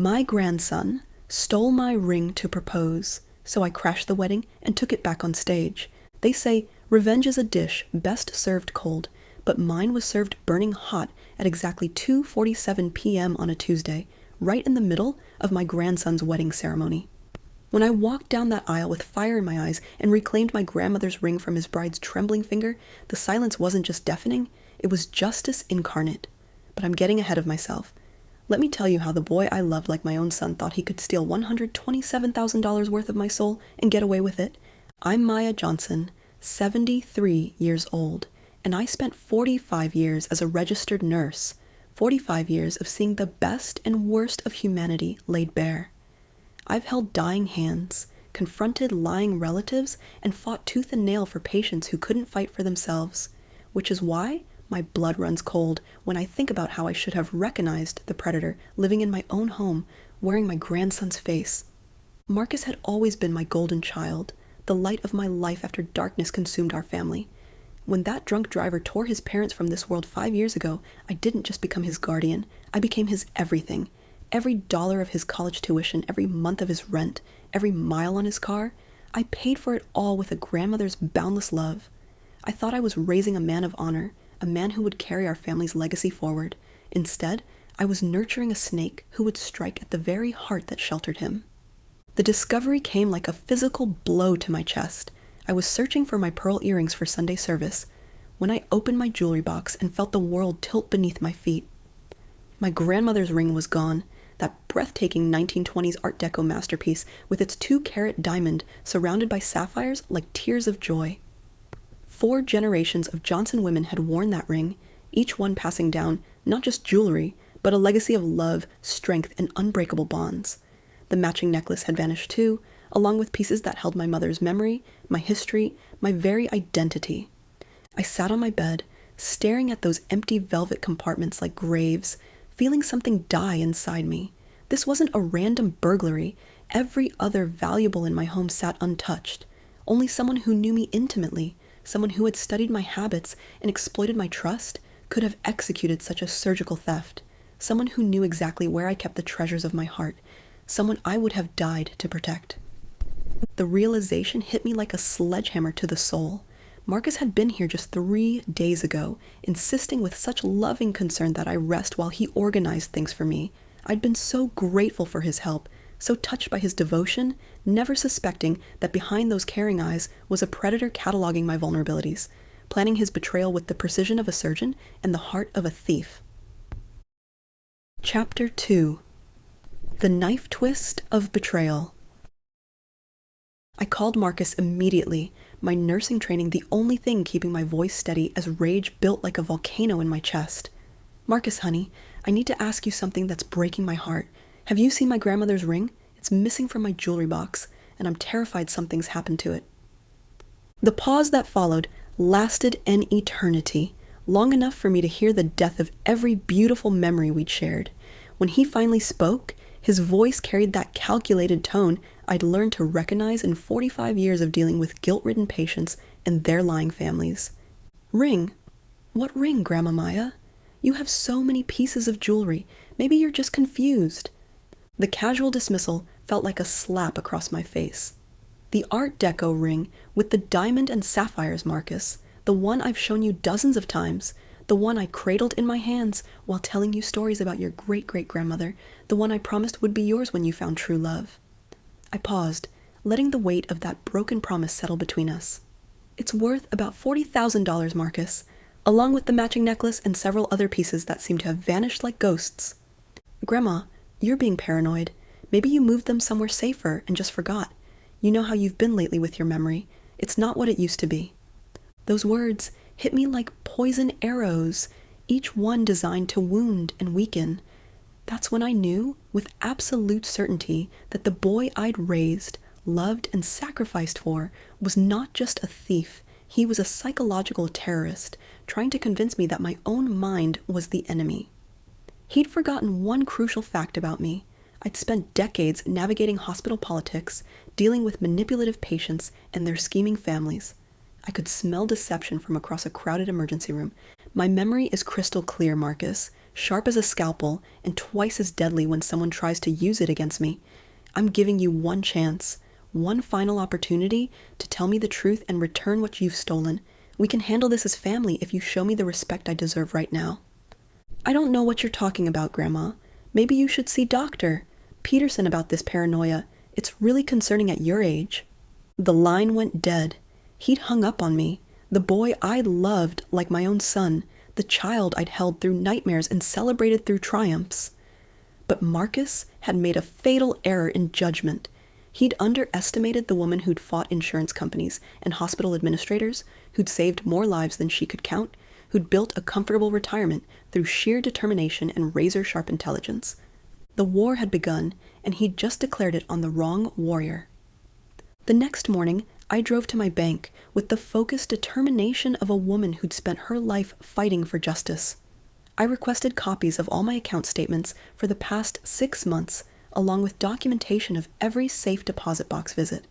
My grandson stole my ring to propose, so I crashed the wedding and took it back on stage. They say revenge is a dish best served cold, but mine was served burning hot at exactly 2:47 p.m. on a Tuesday, right in the middle of my grandson's wedding ceremony. When I walked down that aisle with fire in my eyes and reclaimed my grandmother's ring from his bride's trembling finger, the silence wasn't just deafening, it was justice incarnate. But I'm getting ahead of myself. Let me tell you how the boy I loved like my own son thought he could steal $127,000 worth of my soul and get away with it. I'm Maya Johnson, 73 years old, and I spent 45 years as a registered nurse, 45 years of seeing the best and worst of humanity laid bare. I've held dying hands, confronted lying relatives, and fought tooth and nail for patients who couldn't fight for themselves, which is why my blood runs cold when I think about how I should have recognized the predator living in my own home, wearing my grandson's face. Marcus had always been my golden child, the light of my life after darkness consumed our family. When that drunk driver tore his parents from this world 5 years ago, I didn't just become his guardian, I became his everything. Every dollar of his college tuition, every month of his rent, every mile on his car, I paid for it all with a grandmother's boundless love. I thought I was raising a man of honor, a man who would carry our family's legacy forward. Instead, I was nurturing a snake who would strike at the very heart that sheltered him. The discovery came like a physical blow to my chest. I was searching for my pearl earrings for Sunday service when I opened my jewelry box and felt the world tilt beneath my feet. My grandmother's ring was gone, that breathtaking 1920s Art Deco masterpiece with its 2-carat diamond surrounded by sapphires like tears of joy. 4 generations of Johnson women had worn that ring, each one passing down not just jewelry, but a legacy of love, strength, and unbreakable bonds. The matching necklace had vanished too, along with pieces that held my mother's memory, my history, my very identity. I sat on my bed, staring at those empty velvet compartments like graves, feeling something die inside me. This wasn't a random burglary. Every other valuable in my home sat untouched. Only someone who knew me intimately, someone who had studied my habits and exploited my trust, could have executed such a surgical theft. Someone who knew exactly where I kept the treasures of my heart. Someone I would have died to protect. The realization hit me like a sledgehammer to the soul. Marcus had been here just 3 days ago, insisting with such loving concern that I rest while he organized things for me. I'd been so grateful for his help, so touched by his devotion, never suspecting that behind those caring eyes was a predator cataloging my vulnerabilities, planning his betrayal with the precision of a surgeon and the heart of a thief. Chapter 2. The Knife Twist of Betrayal. I called Marcus immediately, my nursing training the only thing keeping my voice steady as rage built like a volcano in my chest. Marcus, honey, I need to ask you something that's breaking my heart. Have you seen my grandmother's ring? It's missing from my jewelry box, and I'm terrified something's happened to it. The pause that followed lasted an eternity, long enough for me to hear the death of every beautiful memory we'd shared. When he finally spoke, his voice carried that calculated tone I'd learned to recognize in 45 years of dealing with guilt-ridden patients and their lying families. Ring? What ring, Grandma Maya? You have so many pieces of jewelry. Maybe you're just confused. The casual dismissal felt like a slap across my face. The Art Deco ring with the diamond and sapphires, Marcus. The one I've shown you dozens of times. The one I cradled in my hands while telling you stories about your great-great-grandmother. The one I promised would be yours when you found true love. I paused, letting the weight of that broken promise settle between us. It's worth about $40,000, Marcus, along with the matching necklace and several other pieces that seem to have vanished like ghosts. Grandma, you're being paranoid. Maybe you moved them somewhere safer and just forgot. You know how you've been lately with your memory. It's not what it used to be. Those words hit me like poison arrows, each one designed to wound and weaken. That's when I knew, with absolute certainty, that the boy I'd raised, loved, and sacrificed for was not just a thief. He was a psychological terrorist, trying to convince me that my own mind was the enemy. He'd forgotten one crucial fact about me. I'd spent decades navigating hospital politics, dealing with manipulative patients and their scheming families. I could smell deception from across a crowded emergency room. My memory is crystal clear, Marcus. sharp as a scalpel and twice as deadly when someone tries to use it against me. I'm giving you one chance, one final opportunity to tell me the truth and return what you've stolen. We can handle this as family if you show me the respect I deserve right now." "I don't know what you're talking about, Grandma. Maybe you should see Dr. Peterson about this paranoia. It's really concerning at your age." The line went dead. He'd hung up on me, the boy I loved like my own son, the child I'd held through nightmares and celebrated through triumphs. But Marcus had made a fatal error in judgment. He'd underestimated the woman who'd fought insurance companies and hospital administrators, who'd saved more lives than she could count, who'd built a comfortable retirement through sheer determination and razor-sharp intelligence. The war had begun, and he'd just declared it on the wrong warrior. The next morning, I drove to my bank with the focused determination of a woman who'd spent her life fighting for justice. I requested copies of all my account statements for the past 6 months, along with documentation of every safe deposit box visit.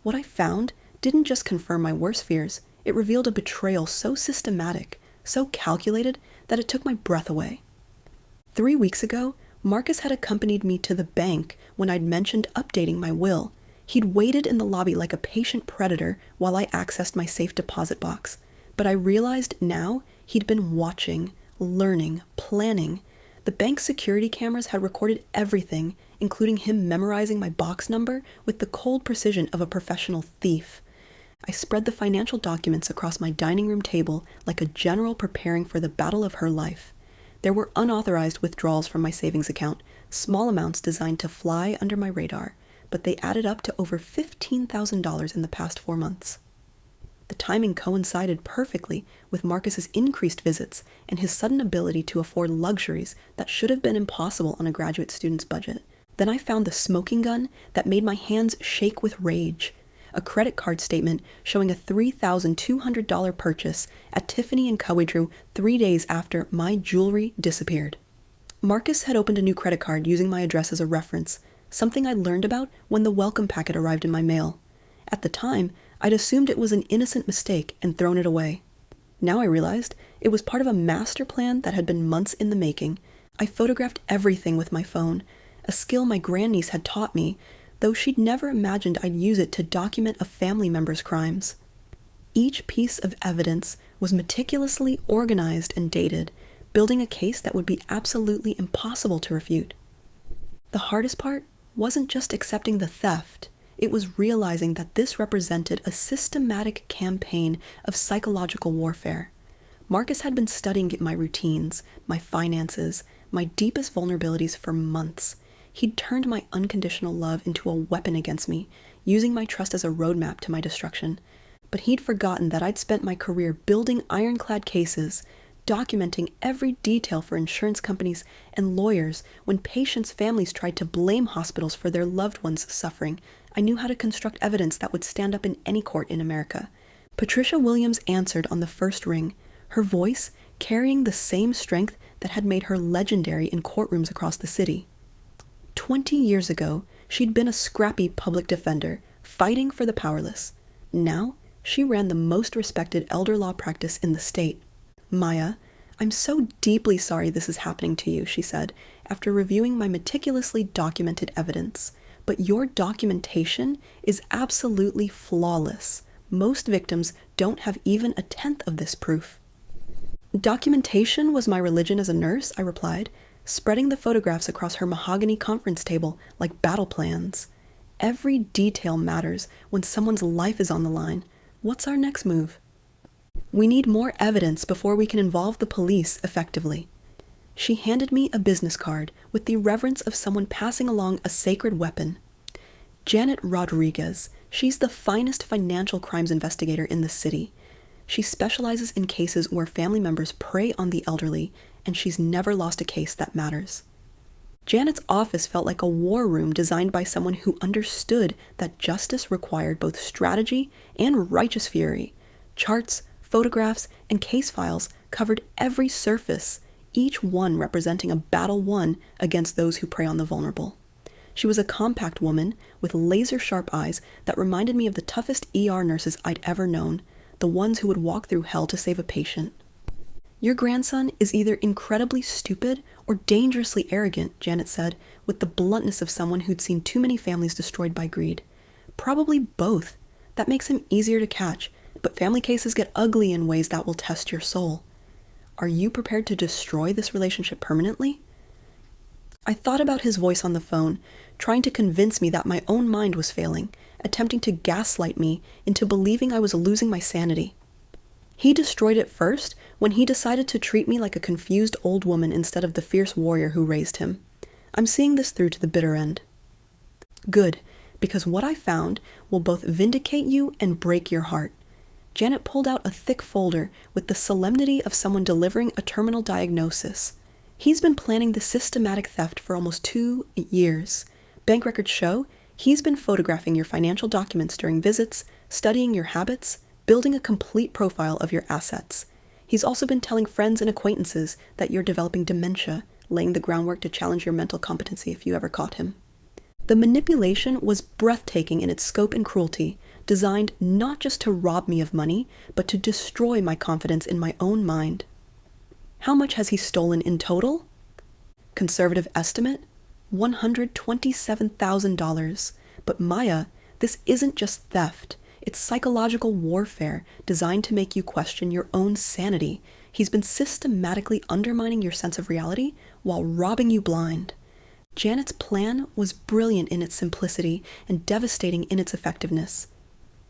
What I found didn't just confirm my worst fears, it revealed a betrayal so systematic, so calculated, that it took my breath away. 3 weeks ago, Marcus had accompanied me to the bank when I'd mentioned updating my will. He'd waited in the lobby like a patient predator while I accessed my safe deposit box. But I realized now he'd been watching, learning, planning. The bank's security cameras had recorded everything, including him memorizing my box number with the cold precision of a professional thief. I spread the financial documents across my dining room table like a general preparing for the battle of her life. There were unauthorized withdrawals from my savings account, small amounts designed to fly under my radar, but they added up to over $15,000 in the past 4 months. The timing coincided perfectly with Marcus's increased visits and his sudden ability to afford luxuries that should have been impossible on a graduate student's budget. Then I found the smoking gun that made my hands shake with rage. A credit card statement showing a $3,200 purchase at Tiffany & Co. 3 days after my jewelry disappeared. Marcus had opened a new credit card using my address as a reference, something I learned about when the welcome packet arrived in my mail. At the time, I'd assumed it was an innocent mistake and thrown it away. Now I realized it was part of a master plan that had been months in the making. I photographed everything with my phone, a skill my grandniece had taught me, though she'd never imagined I'd use it to document a family member's crimes. Each piece of evidence was meticulously organized and dated, building a case that would be absolutely impossible to refute. The hardest part wasn't just accepting the theft, it was realizing that this represented a systematic campaign of psychological warfare. Marcus had been studying my routines, my finances, my deepest vulnerabilities for months. He'd turned my unconditional love into a weapon against me, using my trust as a roadmap to my destruction. But he'd forgotten that I'd spent my career building ironclad cases, documenting every detail for insurance companies and lawyers. When patients' families tried to blame hospitals for their loved ones' suffering, I knew how to construct evidence that would stand up in any court in America. Patricia Williams answered on the first ring, her voice carrying the same strength that had made her legendary in courtrooms across the city. 20 years ago, she'd been a scrappy public defender, fighting for the powerless. Now, she ran the most respected elder law practice in the state. "Maya, I'm so deeply sorry this is happening to you," she said, after reviewing my meticulously documented evidence. "But your documentation is absolutely flawless. Most victims don't have even a tenth of this proof." "Documentation was my religion as a nurse," I replied, spreading the photographs across her mahogany conference table like battle plans. "Every detail matters when someone's life is on the line. What's our next move?" "We need more evidence before we can involve the police effectively." She handed me a business card with the reverence of someone passing along a sacred weapon. "Janet Rodriguez. She's the finest financial crimes investigator in the city. She specializes in cases where family members prey on the elderly, and she's never lost a case that matters." Janet's office felt like a war room designed by someone who understood that justice required both strategy and righteous fury. Charts, photographs, and case files covered every surface, each one representing a battle won against those who prey on the vulnerable. She was a compact woman with laser-sharp eyes that reminded me of the toughest ER nurses I'd ever known, the ones who would walk through hell to save a patient. Your grandson is either incredibly stupid or dangerously arrogant, Janet said, with the bluntness of someone who'd seen too many families destroyed by greed. Probably both. That makes him easier to catch, but family cases get ugly in ways that will test your soul. Are you prepared to destroy this relationship permanently? I thought about his voice on the phone, trying to convince me that my own mind was failing, attempting to gaslight me into believing I was losing my sanity. He destroyed it first when he decided to treat me like a confused old woman instead of the fierce warrior who raised him. I'm seeing this through to the bitter end. Good, because what I found will both vindicate you and break your heart. Janet pulled out a thick folder with the solemnity of someone delivering a terminal diagnosis. He's been planning the systematic theft for almost 2 years. Bank records show he's been photographing your financial documents during visits, studying your habits, building a complete profile of your assets. He's also been telling friends and acquaintances that you're developing dementia, laying the groundwork to challenge your mental competency if you ever caught him. The manipulation was breathtaking in its scope and cruelty, designed not just to rob me of money, but to destroy my confidence in my own mind. How much has he stolen in total? Conservative estimate? $127,000. But Maya, this isn't just theft. It's psychological warfare designed to make you question your own sanity. He's been systematically undermining your sense of reality while robbing you blind. Janet's plan was brilliant in its simplicity and devastating in its effectiveness.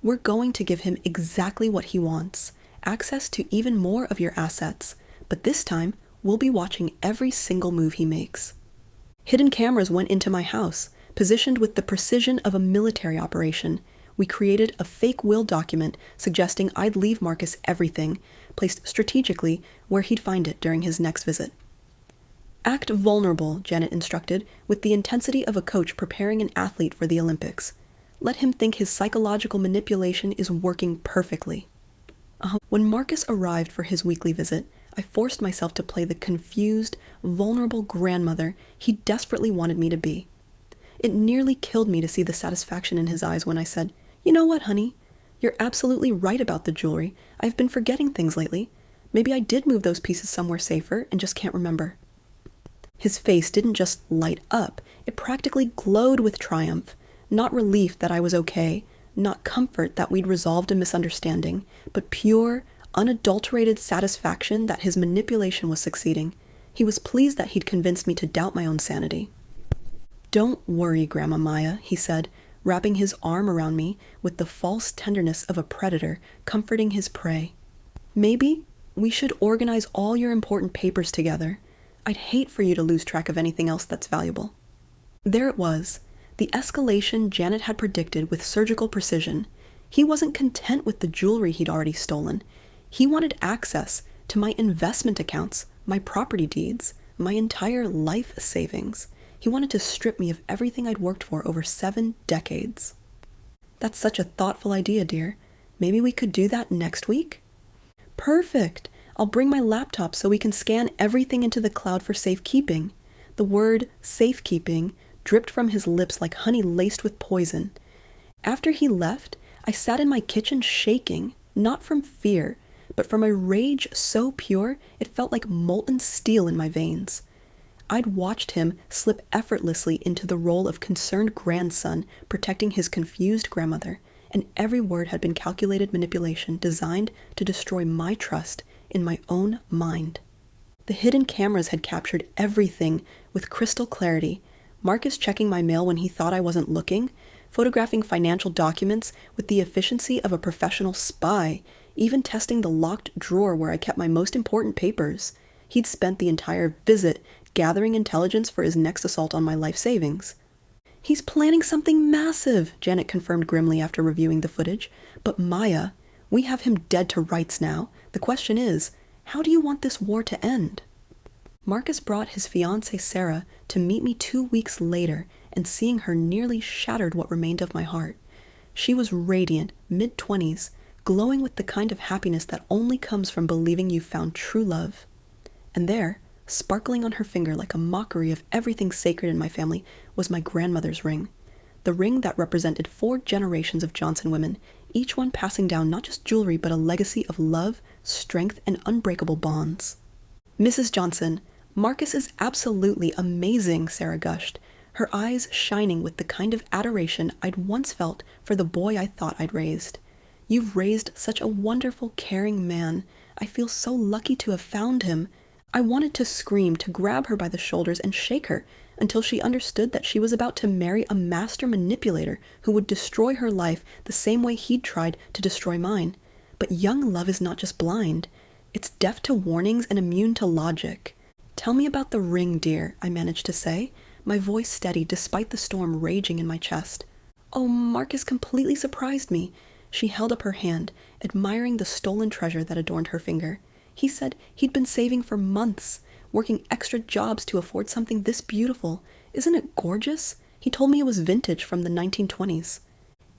We're going to give him exactly what he wants, access to even more of your assets, but this time we'll be watching every single move he makes. Hidden cameras went into my house, positioned with the precision of a military operation. We created a fake will document suggesting I'd leave Marcus everything, placed strategically where he'd find it during his next visit. Act vulnerable, Janet instructed, with the intensity of a coach preparing an athlete for the Olympics. Let him think his psychological manipulation is working perfectly. When Marcus arrived for his weekly visit, I forced myself to play the confused, vulnerable grandmother he desperately wanted me to be. It nearly killed me to see the satisfaction in his eyes when I said, "You know what, honey? You're absolutely right about the jewelry. I've been forgetting things lately. Maybe I did move those pieces somewhere safer and just can't remember." His face didn't just light up, it practically glowed with triumph. Not relief that I was okay, not comfort that we'd resolved a misunderstanding, but pure, unadulterated satisfaction that his manipulation was succeeding. He was pleased that he'd convinced me to doubt my own sanity. "Don't worry, Grandma Maya," he said, wrapping his arm around me with the false tenderness of a predator comforting his prey. "Maybe we should organize all your important papers together. I'd hate for you to lose track of anything else that's valuable." There it was, the escalation Janet had predicted with surgical precision. He wasn't content with the jewelry he'd already stolen. He wanted access to my investment accounts, my property deeds, my entire life savings. He wanted to strip me of everything I'd worked for over 7 decades. "That's such a thoughtful idea, dear. Maybe we could do that next week?" "Perfect! I'll bring my laptop so we can scan everything into the cloud for safekeeping." The word safekeeping dripped from his lips like honey laced with poison. After he left, I sat in my kitchen shaking, not from fear, but from a rage so pure it felt like molten steel in my veins. I'd watched him slip effortlessly into the role of concerned grandson protecting his confused grandmother, and every word had been calculated manipulation designed to destroy my trust in my own mind. The hidden cameras had captured everything with crystal clarity. Marcus checking my mail when he thought I wasn't looking, photographing financial documents with the efficiency of a professional spy, even testing the locked drawer where I kept my most important papers. He'd spent the entire visit gathering intelligence for his next assault on my life savings. "He's planning something massive," Janet confirmed grimly after reviewing the footage. "But Maya, we have him dead to rights now. The question is, how do you want this war to end?" Marcus brought his fiancée Sarah to meet me 2 weeks later, and seeing her nearly shattered what remained of my heart. She was radiant, mid-20s, glowing with the kind of happiness that only comes from believing you've found true love. And there, sparkling on her finger like a mockery of everything sacred in my family, was my grandmother's ring. the ring that represented 4 generations of Johnson women, each one passing down not just jewelry but a legacy of love, strength, and unbreakable bonds. "Mrs. Johnson, Marcus is absolutely amazing," Sarah gushed, her eyes shining with the kind of adoration I'd once felt for the boy I thought I'd raised. "You've raised such a wonderful, caring man. I feel so lucky to have found him." I wanted to scream, to grab her by the shoulders and shake her, until she understood that she was about to marry a master manipulator who would destroy her life the same way he'd tried to destroy mine. But young love is not just blind. It's deaf to warnings and immune to logic. "Tell me about the ring, dear," I managed to say, my voice steady despite the storm raging in my chest. "Oh, Marcus completely surprised me." She held up her hand, admiring the stolen treasure that adorned her finger. "He said he'd been saving for months, working extra jobs to afford something this beautiful. Isn't it gorgeous? He told me it was vintage from the 1920s.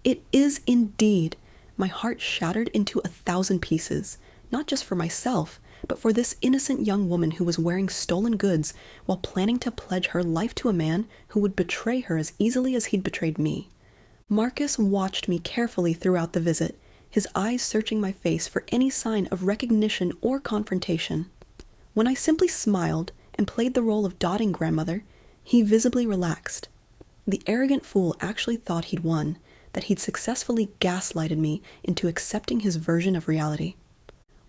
"It is indeed." My heart shattered into 1,000 pieces, not just for myself, but for this innocent young woman who was wearing stolen goods while planning to pledge her life to a man who would betray her as easily as he'd betrayed me. Marcus watched me carefully throughout the visit, his eyes searching my face for any sign of recognition or confrontation. When I simply smiled and played the role of doting grandmother, he visibly relaxed. The arrogant fool actually thought he'd won, that he'd successfully gaslighted me into accepting his version of reality.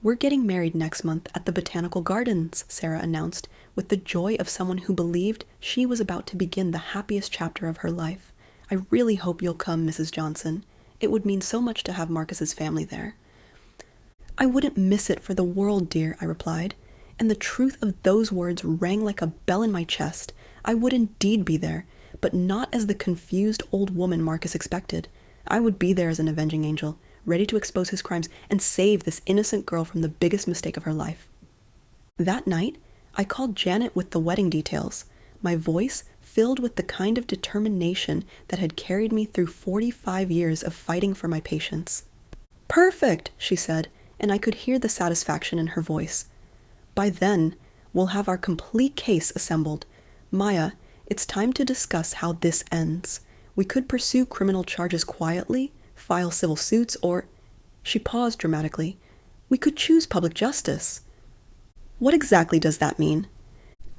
"We're getting married next month at the Botanical Gardens," Sarah announced, with the joy of someone who believed she was about to begin the happiest chapter of her life. "I really hope you'll come, Mrs. Johnson. It would mean so much to have Marcus's family there." "I wouldn't miss it for the world, dear," I replied, and the truth of those words rang like a bell in my chest. I would indeed be there, but not as the confused old woman Marcus expected. I would be there as an avenging angel, ready to expose his crimes and save this innocent girl from the biggest mistake of her life. That night, I called Janet with the wedding details, my voice filled with the kind of determination that had carried me through 45 years of fighting for my patients. "Perfect," she said, and I could hear the satisfaction in her voice. "By then, we'll have our complete case assembled. Maya, it's time to discuss how this ends. We could pursue criminal charges quietly, file civil suits, or—" She paused dramatically. "We could choose public justice." "What exactly does that mean?"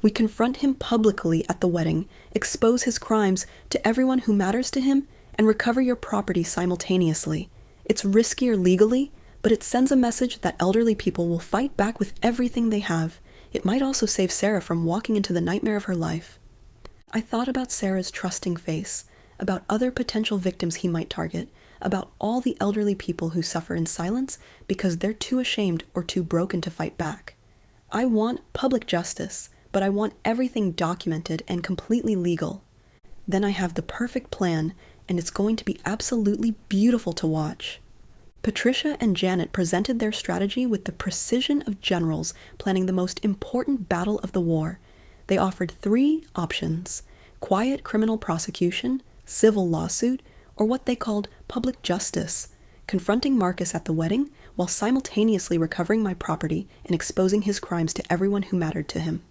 "We confront him publicly at the wedding, expose his crimes to everyone who matters to him, and recover your property simultaneously. It's riskier legally, but it sends a message that elderly people will fight back with everything they have. It might also save Sarah from walking into the nightmare of her life." I thought about Sarah's trusting face, about other potential victims he might target, about all the elderly people who suffer in silence because they're too ashamed or too broken to fight back. I want public justice, but I want everything documented and completely legal. Then I have the perfect plan, and it's going to be absolutely beautiful to watch. Patricia and Janet presented their strategy with the precision of generals planning the most important battle of the war. They offered 3 options: quiet criminal prosecution, civil lawsuit, or what they called public justice, confronting Marcus at the wedding while simultaneously recovering my property and exposing his crimes to everyone who mattered to him.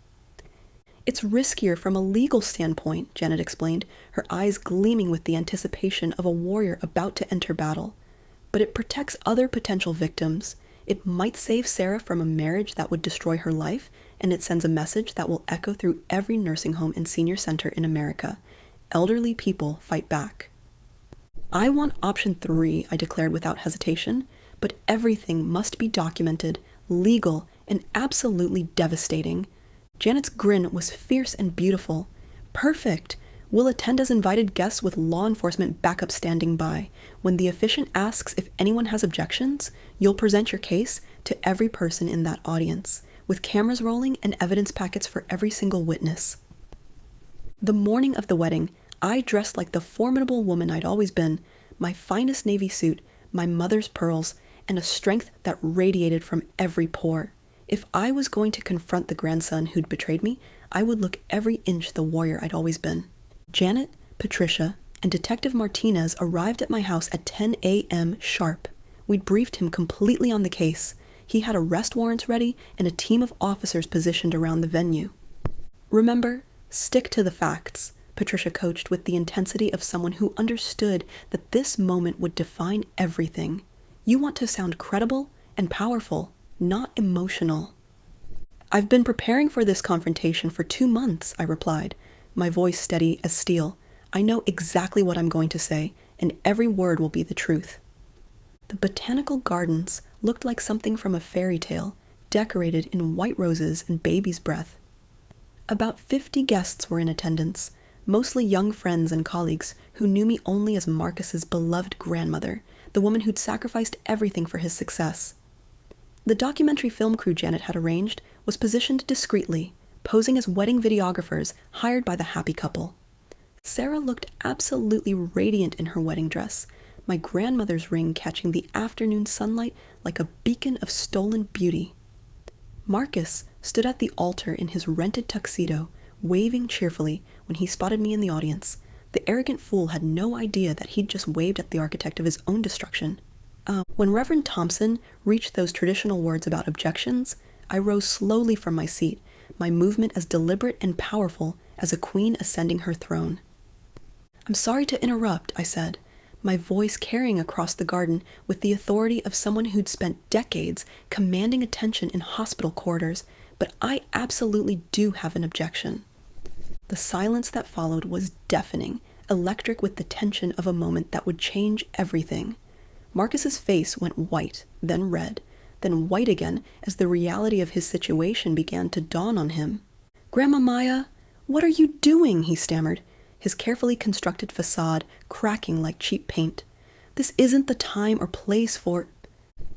"It's riskier from a legal standpoint," Janet explained, her eyes gleaming with the anticipation of a warrior about to enter battle. "But it protects other potential victims. It might save Sarah from a marriage that would destroy her life, and it sends a message that will echo through every nursing home and senior center in America. Elderly people fight back." "I want option 3, I declared without hesitation, but everything must be documented, legal, and absolutely devastating. Janet's grin was fierce and beautiful. "Perfect! We'll attend as invited guests with law enforcement backup standing by. When the officiant asks if anyone has objections, you'll present your case to every person in that audience, with cameras rolling and evidence packets for every single witness." The morning of the wedding, I dressed like the formidable woman I'd always been, my finest navy suit, my mother's pearls, and a strength that radiated from every pore. If I was going to confront the grandson who'd betrayed me, I would look every inch the warrior I'd always been. Janet, Patricia, and Detective Martinez arrived at my house at 10 a.m. sharp. We'd briefed him completely on the case. He had arrest warrants ready and a team of officers positioned around the venue. "Remember, stick to the facts. Patricia coached with the intensity of someone who understood that this moment would define everything. You want to sound credible and powerful, not emotional. I've been preparing for this confrontation for 2 months, I replied, my voice steady as steel. I know exactly what I'm going to say, and every word will be the truth. The botanical gardens looked like something from a fairy tale, decorated in white roses and baby's breath. About 50 guests were in attendance, mostly young friends and colleagues who knew me only as Marcus's beloved grandmother, the woman who'd sacrificed everything for his success. The documentary film crew Janet had arranged was positioned discreetly, posing as wedding videographers hired by the happy couple. Sarah looked absolutely radiant in her wedding dress, my grandmother's ring catching the afternoon sunlight like a beacon of stolen beauty. Marcus stood at the altar in his rented tuxedo, waving cheerfully when he spotted me in the audience. The arrogant fool had no idea that he'd just waved at the architect of his own destruction. When Reverend Thompson reached those traditional words about objections, I rose slowly from my seat, my movement as deliberate and powerful as a queen ascending her throne. I'm sorry to interrupt, I said, my voice carrying across the garden with the authority of someone who'd spent decades commanding attention in hospital corridors, but I absolutely do have an objection. The silence that followed was deafening, electric with the tension of a moment that would change everything. Marcus's face went white, then red, then white again as the reality of his situation began to dawn on him. "Grandma Maya, what are you doing?" he stammered, his carefully constructed facade cracking like cheap paint. "This isn't the time or place for—"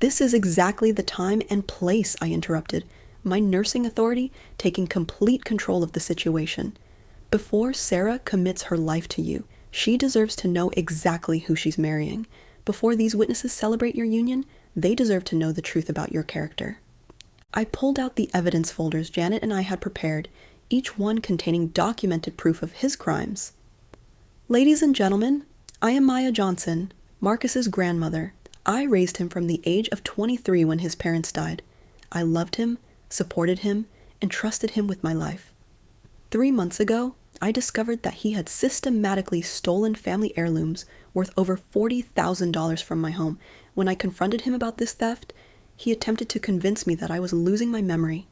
"This is exactly the time and place," I interrupted, my nursing authority taking complete control of the situation. "Before Sarah commits her life to you, she deserves to know exactly who she's marrying. Before these witnesses celebrate your union, they deserve to know the truth about your character." I pulled out the evidence folders Janet and I had prepared, each one containing documented proof of his crimes. "Ladies and gentlemen, I am Maya Johnson, Marcus's grandmother. I raised him from the age of 23 when his parents died. I loved him, supported him, and trusted him with my life. 3 months ago, I discovered that he had systematically stolen family heirlooms worth over $40,000 from my home. When I confronted him about this theft, he attempted to convince me that I was losing my memory.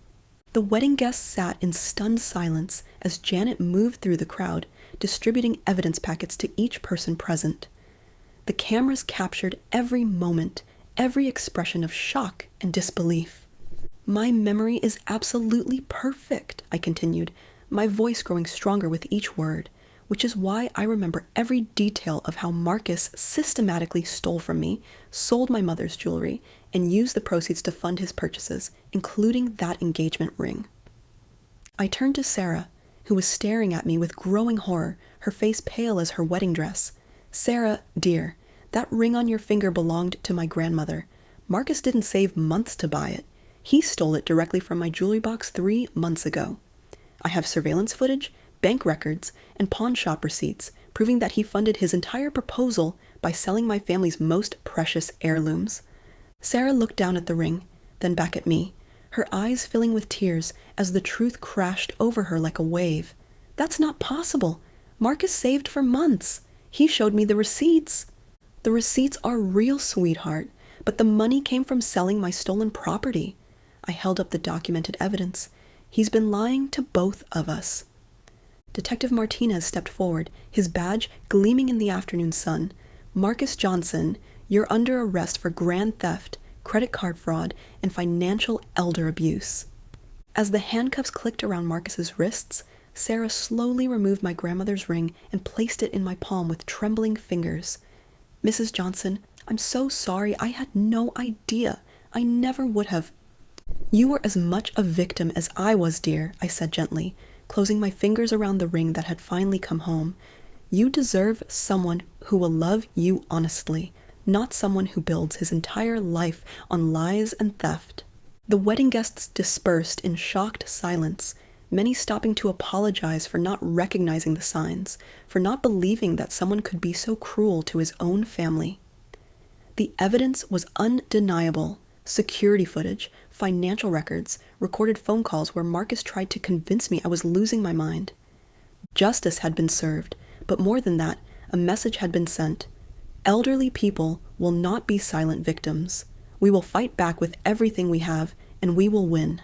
The wedding guests sat in stunned silence as Janet moved through the crowd, distributing evidence packets to each person present. The cameras captured every moment, every expression of shock and disbelief. "My memory is absolutely perfect," I continued, my voice growing stronger with each word, which is why I remember every detail of how Marcus systematically stole from me, sold my mother's jewelry, and used the proceeds to fund his purchases, including that engagement ring. I turned to Sarah, who was staring at me with growing horror, her face pale as her wedding dress. "Sarah, dear, that ring on your finger belonged to my grandmother. Marcus didn't save months to buy it. He stole it directly from my jewelry box 3 months ago. I have surveillance footage, bank records, and pawn shop receipts proving that he funded his entire proposal by selling my family's most precious heirlooms." Sarah looked down at the ring, then back at me, her eyes filling with tears as the truth crashed over her like a wave. "That's not possible. Marcus saved for months. He showed me the receipts." "The receipts are real, sweetheart, but the money came from selling my stolen property." I held up the documented evidence. "He's been lying to both of us." Detective Martinez stepped forward, his badge gleaming in the afternoon sun. "Marcus Johnson, you're under arrest for grand theft, credit card fraud, and financial elder abuse." As the handcuffs clicked around Marcus's wrists, Sarah slowly removed my grandmother's ring and placed it in my palm with trembling fingers. "Mrs. Johnson, I'm so sorry. I had no idea. I never would have—" "You were as much a victim as I was, dear," I said gently, closing my fingers around the ring that had finally come home. "You deserve someone who will love you honestly, not someone who builds his entire life on lies and theft." The wedding guests dispersed in shocked silence, many stopping to apologize for not recognizing the signs, for not believing that someone could be so cruel to his own family. The evidence was undeniable. Security footage, financial records, recorded phone calls where Marcus tried to convince me I was losing my mind. Justice had been served, but more than that, a message had been sent. Elderly people will not be silent victims. We will fight back with everything we have, and we will win.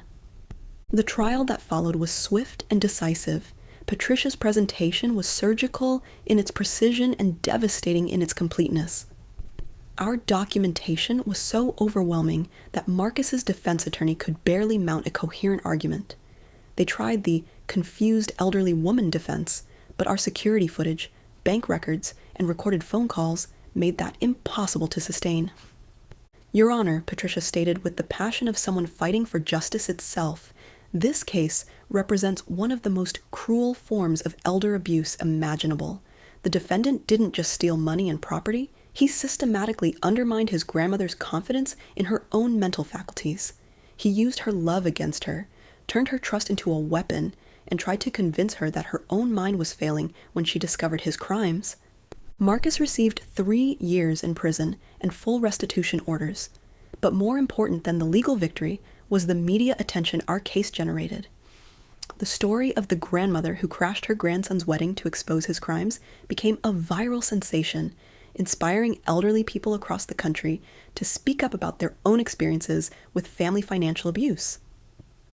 The trial that followed was swift and decisive. Patricia's presentation was surgical in its precision and devastating in its completeness. Our documentation was so overwhelming that Marcus's defense attorney could barely mount a coherent argument. They tried the confused elderly woman defense, but our security footage, bank records, and recorded phone calls made that impossible to sustain. Your Honor, Patricia stated with the passion of someone fighting for justice itself, this case represents one of the most cruel forms of elder abuse imaginable. The defendant didn't just steal money and property, he systematically undermined his grandmother's confidence in her own mental faculties. He used her love against her, turned her trust into a weapon, and tried to convince her that her own mind was failing when she discovered his crimes. Marcus received 3 years in prison and full restitution orders. But more important than the legal victory was the media attention our case generated. The story of the grandmother who crashed her grandson's wedding to expose his crimes became a viral sensation, inspiring elderly people across the country to speak up about their own experiences with family financial abuse.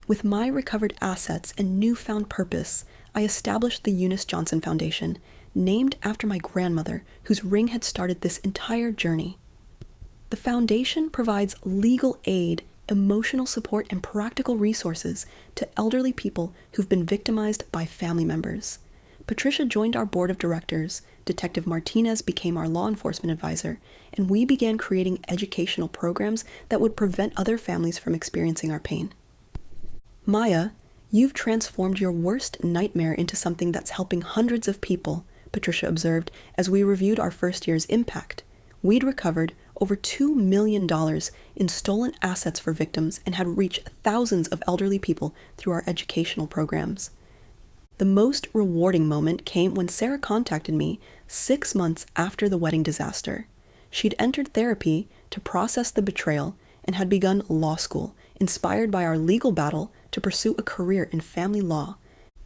With my recovered assets and newfound purpose, I established the Eunice Johnson Foundation, named after my grandmother, whose ring had started this entire journey. The foundation provides legal aid, emotional support, and practical resources to elderly people who've been victimized by family members. Patricia joined our board of directors, Detective Martinez became our law enforcement advisor, and we began creating educational programs that would prevent other families from experiencing our pain. Maya, you've transformed your worst nightmare into something that's helping hundreds of people, Patricia observed as we reviewed our first year's impact. We'd recovered over $2 million in stolen assets for victims and had reached thousands of elderly people through our educational programs. The most rewarding moment came when Sarah contacted me 6 months after the wedding disaster. She'd entered therapy to process the betrayal and had begun law school, inspired by our legal battle to pursue a career in family law.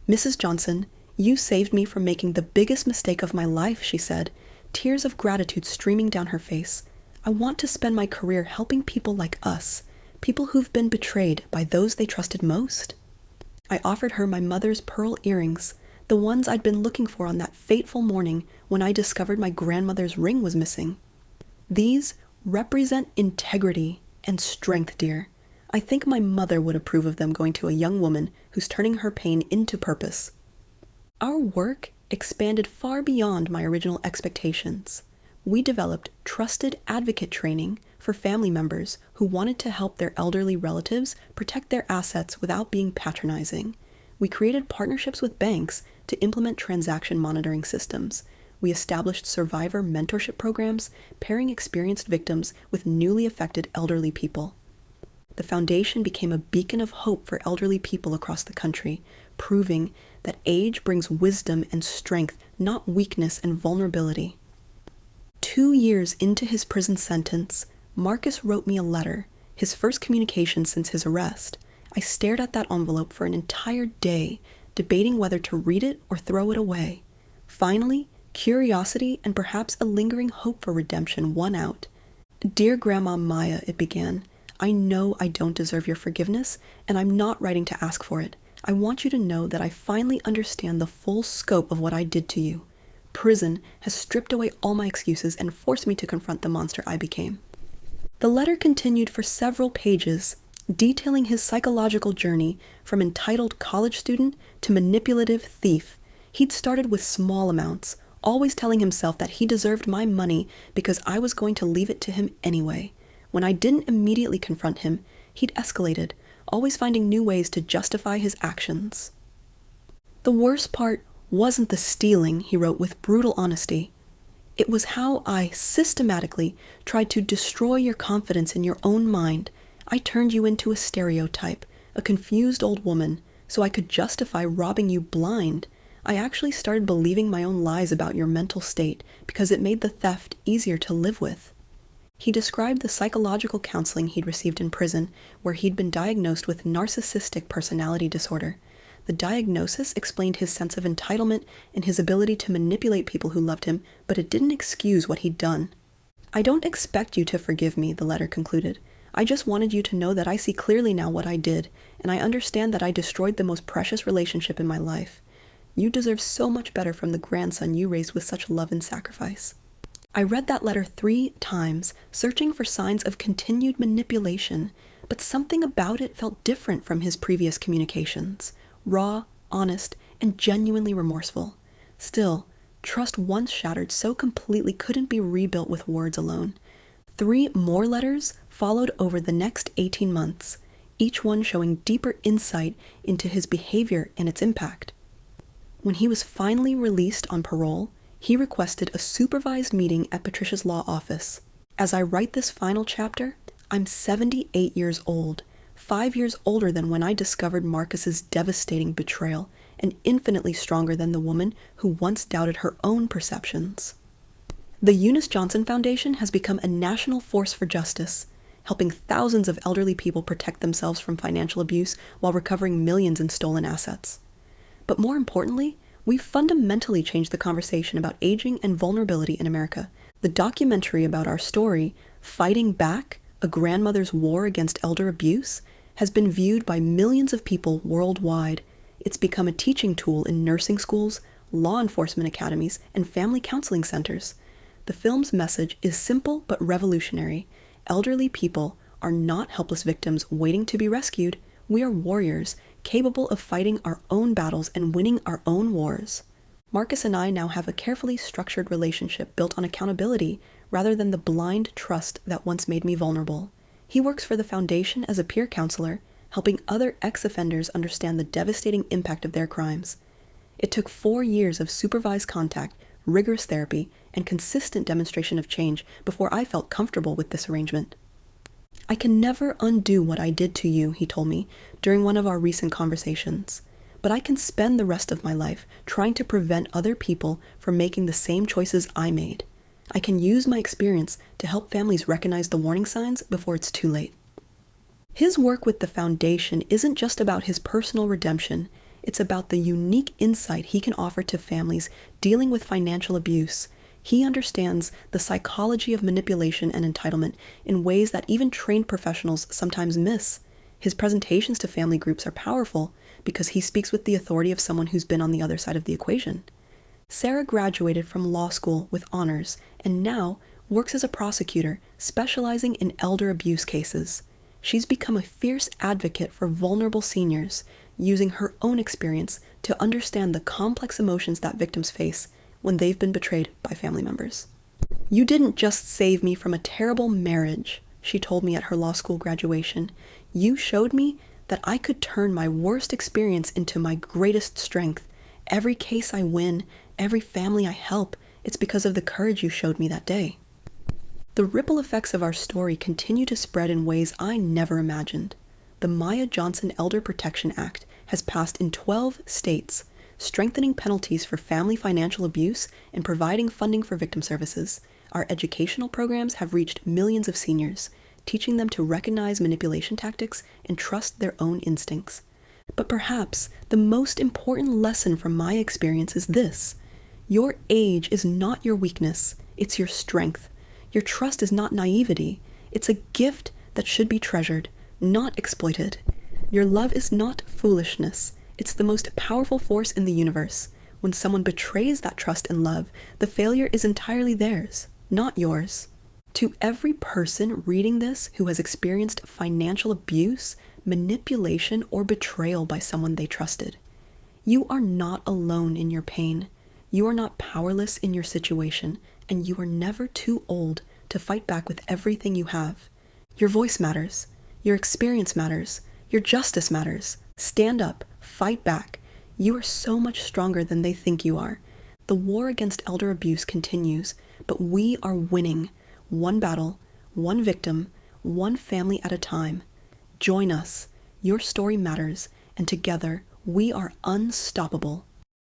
Mrs. Johnson, you saved me from making the biggest mistake of my life, she said, tears of gratitude streaming down her face. I want to spend my career helping people like us, people who've been betrayed by those they trusted most. I offered her my mother's pearl earrings, the ones I'd been looking for on that fateful morning when I discovered my grandmother's ring was missing. These represent integrity and strength, dear. I think my mother would approve of them going to a young woman who's turning her pain into purpose. Our work expanded far beyond my original expectations. We developed trusted advocate training for family members who wanted to help their elderly relatives protect their assets without being patronizing. We created partnerships with banks to implement transaction monitoring systems. We established survivor mentorship programs, pairing experienced victims with newly affected elderly people. The foundation became a beacon of hope for elderly people across the country, proving that age brings wisdom and strength, not weakness and vulnerability. 2 years into his prison sentence, Marcus wrote me a letter, his first communication since his arrest. I stared at that envelope for an entire day, debating whether to read it or throw it away. Finally, curiosity and perhaps a lingering hope for redemption won out. Dear Grandma Maya, it began, I know I don't deserve your forgiveness, and I'm not writing to ask for it. I want you to know that I finally understand the full scope of what I did to you. Prison has stripped away all my excuses and forced me to confront the monster I became. The letter continued for several pages, detailing his psychological journey from entitled college student to manipulative thief. He'd started with small amounts, always telling himself that he deserved my money because I was going to leave it to him anyway. When I didn't immediately confront him, he'd escalated, always finding new ways to justify his actions. The worst part wasn't the stealing, he wrote with brutal honesty. It was how I systematically tried to destroy your confidence in your own mind. I turned you into a stereotype, a confused old woman, so I could justify robbing you blind. I actually started believing my own lies about your mental state because it made the theft easier to live with. He described the psychological counseling he'd received in prison, where he'd been diagnosed with narcissistic personality disorder. The diagnosis explained his sense of entitlement and his ability to manipulate people who loved him, but it didn't excuse what he'd done. "I don't expect you to forgive me," the letter concluded. "I just wanted you to know that I see clearly now what I did, and I understand that I destroyed the most precious relationship in my life. You deserve so much better from the grandson you raised with such love and sacrifice." I read that letter 3 times, searching for signs of continued manipulation, but something about it felt different from his previous communications. Raw, honest, and genuinely remorseful. Still, trust once shattered so completely couldn't be rebuilt with words alone. 3 more letters followed over the next 18 months, each one showing deeper insight into his behavior and its impact. When he was finally released on parole, he requested a supervised meeting at Patricia's law office. As I write this final chapter, I'm 78 years old, 5 years older than when I discovered Marcus's devastating betrayal, and infinitely stronger than the woman who once doubted her own perceptions. The Eunice Johnson Foundation has become a national force for justice, helping thousands of elderly people protect themselves from financial abuse while recovering millions in stolen assets. But more importantly, we've fundamentally changed the conversation about aging and vulnerability in America. The documentary about our story, Fighting Back, A Grandmother's War Against Elder Abuse, has been viewed by millions of people worldwide. It's become a teaching tool in nursing schools, law enforcement academies, and family counseling centers. The film's message is simple but revolutionary. Elderly people are not helpless victims waiting to be rescued. We are warriors, capable of fighting our own battles and winning our own wars. Marcus and I now have a carefully structured relationship built on accountability rather than the blind trust that once made me vulnerable. He works for the foundation as a peer counselor, helping other ex-offenders understand the devastating impact of their crimes. It took 4 years of supervised contact, rigorous therapy, and consistent demonstration of change before I felt comfortable with this arrangement. "I can never undo what I did to you," he told me during one of our recent conversations, "but I can spend the rest of my life trying to prevent other people from making the same choices I made. I can use my experience to help families recognize the warning signs before it's too late." His work with the foundation isn't just about his personal redemption, it's about the unique insight he can offer to families dealing with financial abuse. He understands the psychology of manipulation and entitlement in ways that even trained professionals sometimes miss. His presentations to family groups are powerful because he speaks with the authority of someone who's been on the other side of the equation. Sarah graduated from law school with honors and now works as a prosecutor specializing in elder abuse cases. She's become a fierce advocate for vulnerable seniors, using her own experience to understand the complex emotions that victims face when they've been betrayed by family members. "You didn't just save me from a terrible marriage," she told me at her law school graduation. "You showed me that I could turn my worst experience into my greatest strength. Every case I win, every family I help, it's because of the courage you showed me that day." The ripple effects of our story continue to spread in ways I never imagined. The Maya Johnson Elder Protection Act has passed in 12 states, strengthening penalties for family financial abuse and providing funding for victim services. Our educational programs have reached millions of seniors, teaching them to recognize manipulation tactics and trust their own instincts. But perhaps the most important lesson from my experience is this: your age is not your weakness, it's your strength. Your trust is not naivety, it's a gift that should be treasured, not exploited. Your love is not foolishness, it's the most powerful force in the universe. When someone betrays that trust and love, the failure is entirely theirs, not yours. To every person reading this who has experienced financial abuse, manipulation, or betrayal by someone they trusted, you are not alone in your pain. You are not powerless in your situation, and you are never too old to fight back with everything you have. Your voice matters. Your experience matters. Your justice matters. Stand up. Fight back. You are so much stronger than they think you are. The war against elder abuse continues, but we are winning. One battle, one victim, one family at a time. Join us. Your story matters, and together we are unstoppable.